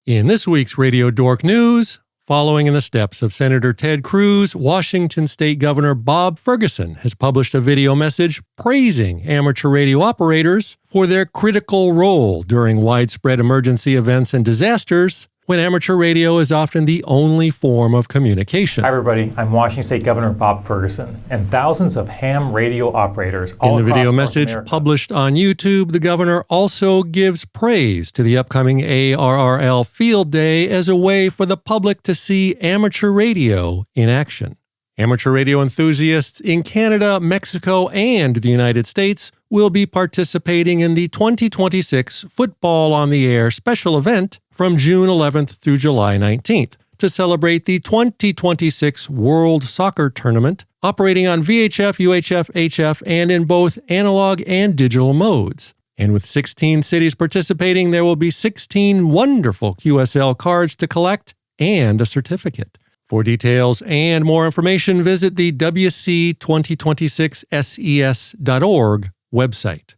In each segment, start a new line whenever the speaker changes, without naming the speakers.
In this week's Radio Dork News, following in the steps of Senator Ted Cruz, Washington State Governor Bob Ferguson has published a video message praising amateur radio operators for their critical role during widespread emergency events and disasters, when amateur radio is often the only form of communication.
Hi everybody, I'm Washington State Governor Bob Ferguson, and thousands of ham radio operators all
across In the video
North
message
America.
Published on YouTube, the governor also gives praise to the upcoming ARRL Field Day as a way for the public to see amateur radio in action. Amateur radio enthusiasts in Canada, Mexico, and the United States will be participating in the 2026 Football on the Air special event from June 11th through July 19th to celebrate the 2026 World Soccer Tournament, operating on VHF, UHF, HF, and in both analog and digital modes. And with 16 cities participating, there will be 16 wonderful QSL cards to collect and a certificate. For details and more information, visit the WC2026SES.org website.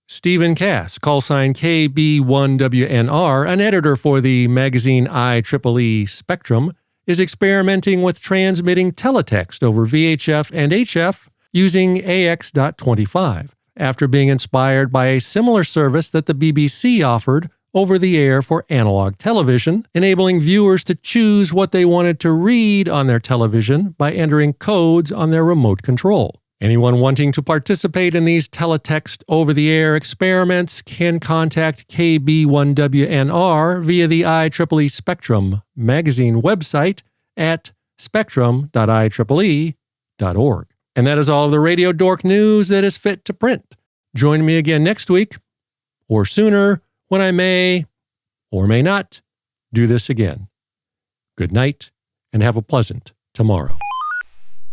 Stephen Cass, callsign KB1WNR, an editor for the magazine IEEE Spectrum, is experimenting with transmitting teletext over VHF and HF using AX.25, after being inspired by a similar service that the BBC offered over the air for analog television, enabling viewers to choose what they wanted to read on their television by entering codes on their remote control. Anyone wanting to participate in these teletext over-the-air experiments can contact KB1WNR via the IEEE Spectrum magazine website at spectrum.ieee.org. And that is all of the Radio Dork news that is fit to print. Join me again next week, or sooner, when I may, or may not, do this again. Good night, and have a pleasant tomorrow.